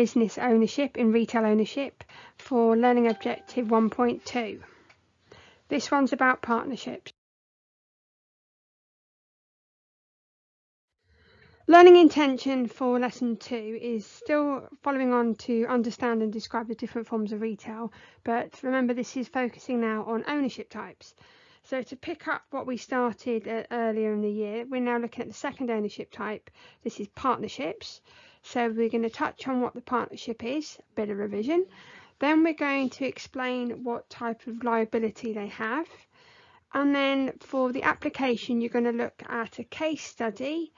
business ownership in retail ownership for Learning Objective 1.2. This one's about partnerships. Learning intention for lesson 2 is still following on to understand and describe the different forms of retail, but remember this is focusing now on ownership types. So to pick up what we started earlier in the year, we're now looking at the second ownership type. This is partnerships. So we're going to touch on what the partnership is, a bit of revision. Then we're going to explain what type of liability they have. And then for the application, you're going to look at a case study.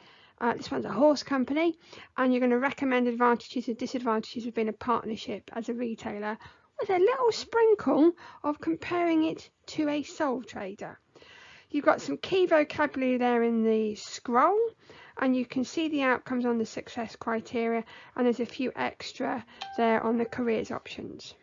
This one's a horse company, and you're going to recommend advantages and disadvantages of being a partnership as a retailer, with a little sprinkle of comparing it to a sole trader. You've got some key vocabulary there in the scroll, and you can see the outcomes on the success criteria, and there's a few extra there on the careers options.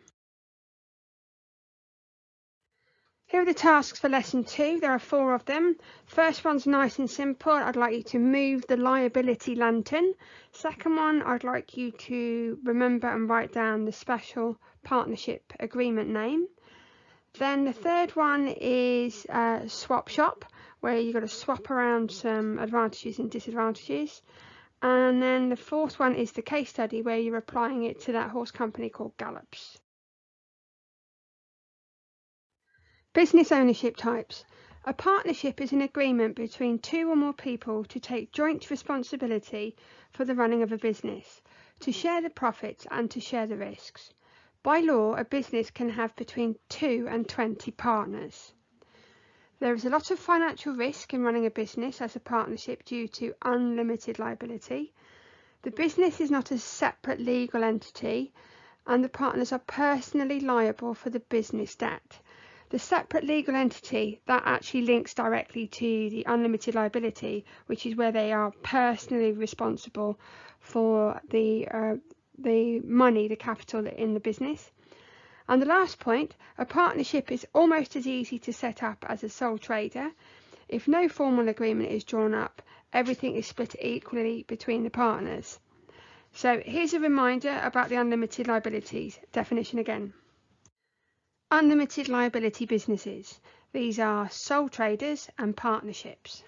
Here are the tasks for lesson 2. There are 4 of them. First one's nice and simple. I'd like you to move the liability lantern. Second one, I'd like you to remember and write down the special partnership agreement name. Then the third one is swap shop, where you've got to swap around some advantages and disadvantages. And then the fourth one is the case study, where you're applying it to that horse company called Gallops. Business ownership types. A partnership is an agreement between 2 or more people to take joint responsibility for the running of a business, to share the profits and to share the risks. By law, a business can have between 2 and 20 partners. There is a lot of financial risk in running a business as a partnership due to unlimited liability. The business is not a separate legal entity, and the partners are personally liable for the business debt. The separate legal entity, that actually links directly to the unlimited liability, which is where they are personally responsible for the money, the capital in the business. And the last point, a partnership is almost as easy to set up as a sole trader. If no formal agreement is drawn up, everything is split equally between the partners. So here's a reminder about the unlimited liabilities definition again. Unlimited liability businesses. These are sole traders and partnerships.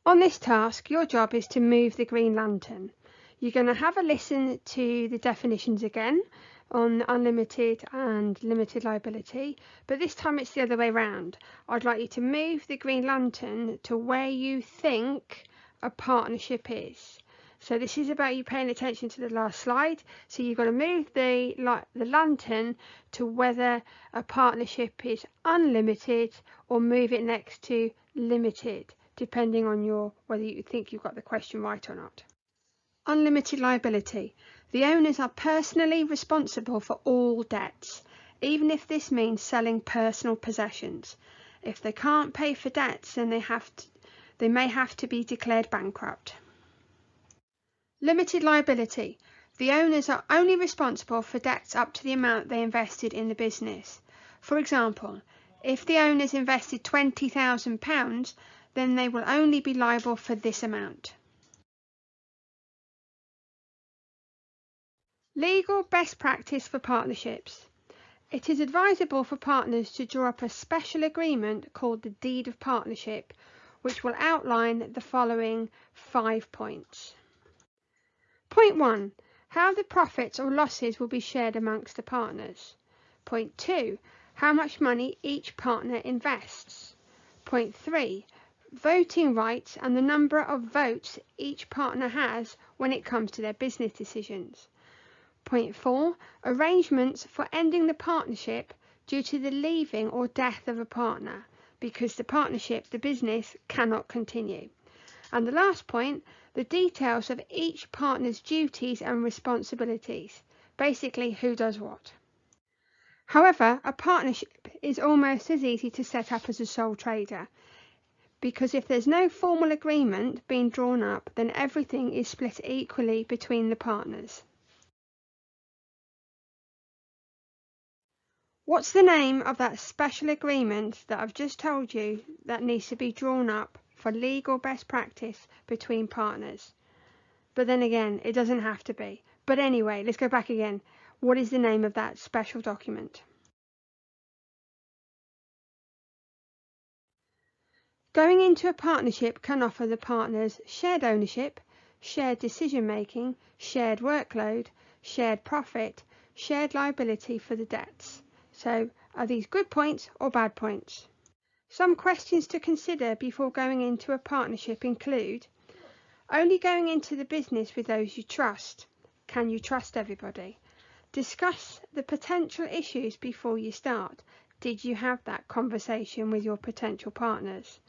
On this task, your job is to move the green lantern. You're going to have a listen to the definitions again on unlimited and limited liability, but this time it's the other way around. I'd like you to move the green lantern to where you think a partnership is. So this is about you paying attention to the last slide. So you've got to move the lantern to whether a partnership is unlimited or move it next to limited, depending on whether you think you've got the question right or not. Unlimited liability. The owners are personally responsible for all debts, even if this means selling personal possessions. If they can't pay for debts, then they may have to be declared bankrupt. Limited liability. The owners are only responsible for debts up to the amount they invested in the business. For example, if the owners invested £20,000, then they will only be liable for this amount. Legal best practice for partnerships. It is advisable for partners to draw up a special agreement called the Deed of Partnership, which will outline the following 5 points. Point 1. How the profits or losses will be shared amongst the partners. Point 2. How much money each partner invests. Point 3. Voting rights and the number of votes each partner has when it comes to their business decisions. Point 4. Arrangements for ending the partnership due to the leaving or death of a partner, because the partnership, the business, cannot continue. And the last point, the details of each partner's duties and responsibilities, basically who does what. However, a partnership is almost as easy to set up as a sole trader, because if there's no formal agreement being drawn up, then everything is split equally between the partners. What's the name of that special agreement that I've just told you that needs to be drawn up for legal best practice between partners. But then again, it doesn't have to be. But anyway, let's go back again. What is the name of that special document? Going into a partnership can offer the partners shared ownership, shared decision making, shared workload, shared profit, shared liability for the debts. So, are these good points or bad points? Some questions to consider before going into a partnership include: only going into the business with those you trust. Can you trust everybody? Discuss the potential issues before you start. Did you have that conversation with your potential partners?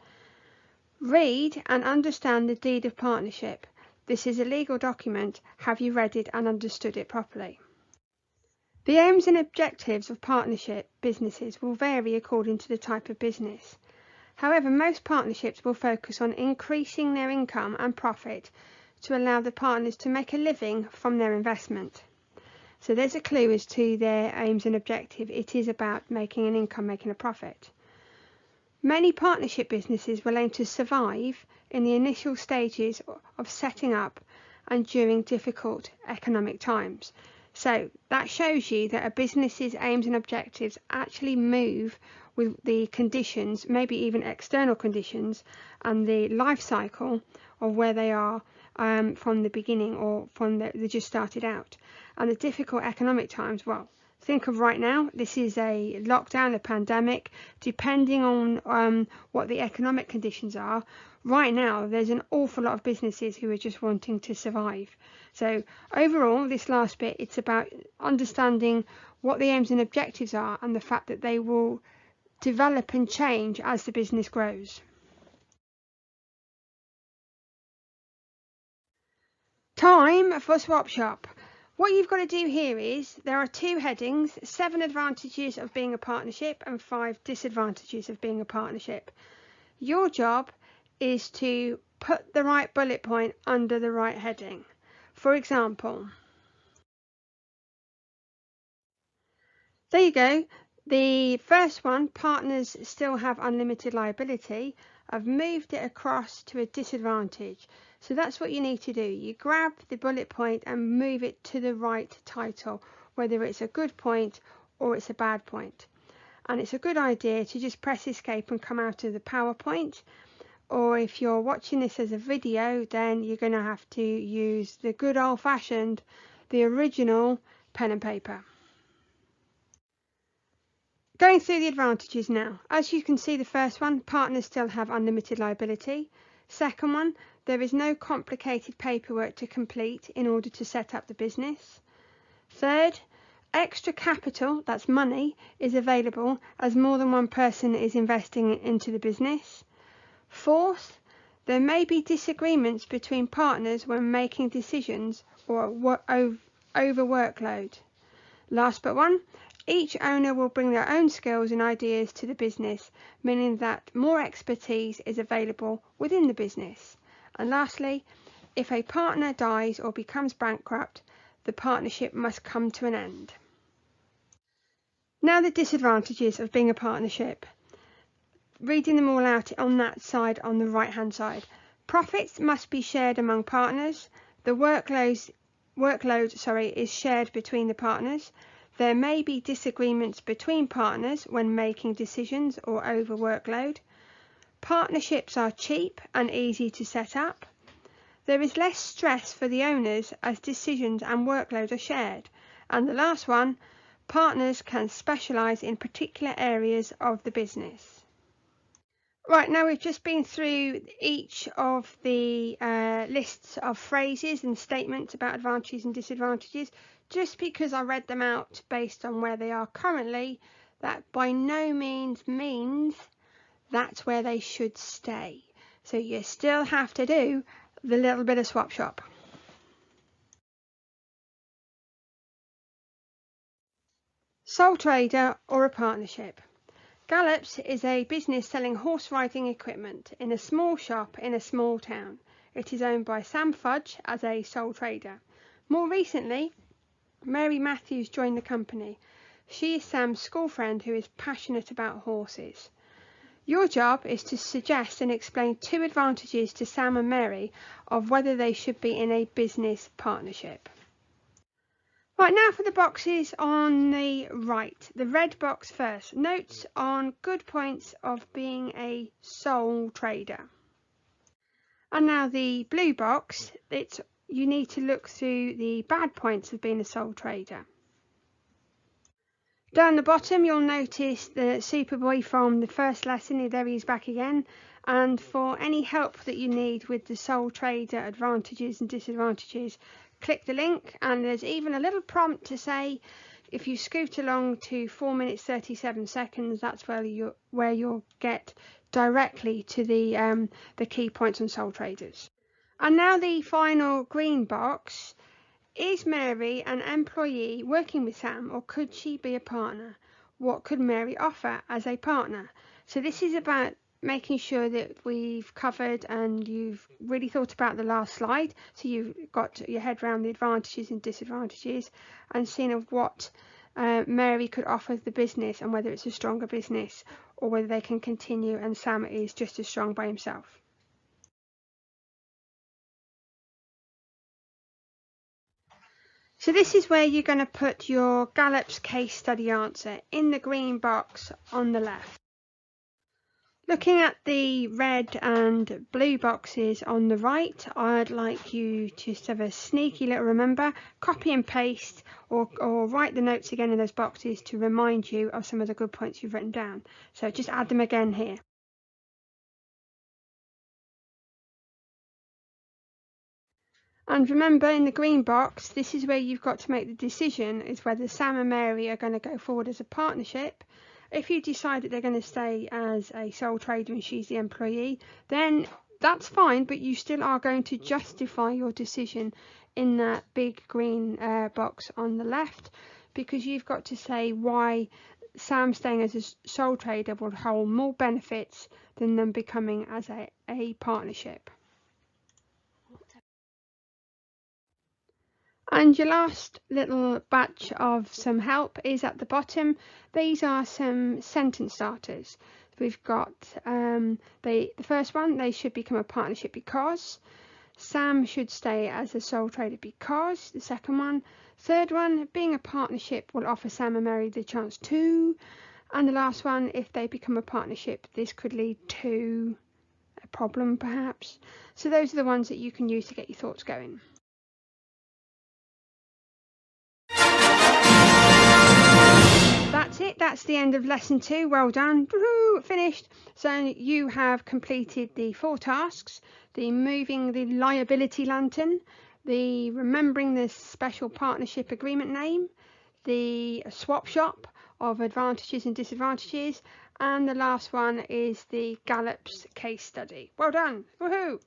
Read and understand the deed of partnership. This is a legal document. Have you read it and understood it properly? The aims and objectives of partnership businesses will vary according to the type of business. However, most partnerships will focus on increasing their income and profit to allow the partners to make a living from their investment. So there's a clue as to their aims and objective. It is about making an income, making a profit. Many partnership businesses will aim to survive in the initial stages of setting up and during difficult economic times. So that shows you that a business's aims and objectives actually move with the conditions, maybe even external conditions, and the life cycle of where they are from the beginning or from they just started out. And the difficult economic times, well, think of right now, this is a lockdown, a pandemic, depending on what the economic conditions are. Right now, there's an awful lot of businesses who are just wanting to survive. So overall, this last bit, it's about understanding what the aims and objectives are and the fact that they will develop and change as the business grows. Time for Swap Shop. What you've got to do here is, there are 2 headings: 7 advantages of being a partnership and 5 disadvantages of being a partnership. Your job is to put the right bullet point under the right heading. For example, there you go. The first one, partners still have unlimited liability. I've moved it across to a disadvantage. So that's what you need to do. You grab the bullet point and move it to the right title, whether it's a good point or it's a bad point. And it's a good idea to just press escape and come out of the PowerPoint. Or if you're watching this as a video, then you're going to have to use the good old-fashioned, the original pen and paper. Going through the advantages now. As you can see, the first one, partners still have unlimited liability. Second one, there is no complicated paperwork to complete in order to set up the business. Third, extra capital, that's money, is available as more than one person is investing into the business. Fourth, there may be disagreements between partners when making decisions or over workload. Last but one, each owner will bring their own skills and ideas to the business, meaning that more expertise is available within the business. And lastly, if a partner dies or becomes bankrupt, the partnership must come to an end. Now the disadvantages of being a partnership. Reading them all out on that side, on the right hand side. Profits must be shared among partners. The workload is shared between the partners. There may be disagreements between partners when making decisions or over workload. Partnerships are cheap and easy to set up. There is less stress for the owners as decisions and workload are shared. And the last one, partners can specialise in particular areas of the business. Right, now we've just been through each of the lists of phrases and statements about advantages and disadvantages. Just because I read them out based on where they are currently, that by no means means that's where they should stay. So you still have to do the little bit of swap shop. Sole trader or a partnership. Gallop's is a business selling horse riding equipment in a small shop in a small town. It is owned by Sam Fudge as a sole trader. More recently, Mary Matthews joined the company. She is Sam's school friend who is passionate about horses. Your job is to suggest and explain 2 advantages to Sam and Mary of whether they should be in a business partnership. Right, now for the boxes on the right. The red box first. Notes on good points of being a sole trader. And now the blue box, you need to look through the bad points of being a sole trader. Down the bottom you'll notice the Superboy from the first lesson. There he is back again. And for any help that you need with the sole trader advantages and disadvantages, click the link, and there's even a little prompt to say if you scoot along to 4 minutes 37 seconds, that's where you'll get directly to the key points on sole traders. And now the final green box. Is Mary an employee working with Sam, or could she be a partner? What could Mary offer as a partner? So this is about making sure that we've covered and you've really thought about the last slide, so you've got your head around the advantages and disadvantages and seen of what Mary could offer the business and whether it's a stronger business or whether they can continue and Sam is just as strong by himself. So this is where you're going to put your Gallup's case study answer in the green box on the left. Looking at the red and blue boxes on the right, I'd like you to just have a sneaky little remember, copy and paste or write the notes again in those boxes to remind you of some of the good points you've written down. So just add them again here. And remember, in the green box, this is where you've got to make the decision is whether Sam and Mary are going to go forward as a partnership. If you decide that they're going to stay as a sole trader and she's the employee, then that's fine, but you still are going to justify your decision in that big green box on the left, because you've got to say why Sam staying as a sole trader will hold more benefits than them becoming as a partnership. And your last little batch of some help is at the bottom. These are some sentence starters. We've got the first one, they should become a partnership because. Sam should stay as a sole trader because. The second one. Third one, being a partnership will offer Sam and Mary the chance to. And the last one, if they become a partnership, this could lead to a problem perhaps. So those are the ones that you can use to get your thoughts going. That's it, that's the end of lesson 2. Well done. Woohoo, finished. So you have completed the 4 tasks: the moving the liability lantern, the remembering the special partnership agreement name, the swap shop of advantages and disadvantages, and the last one is the Gallup's case study. Well done. Woohoo.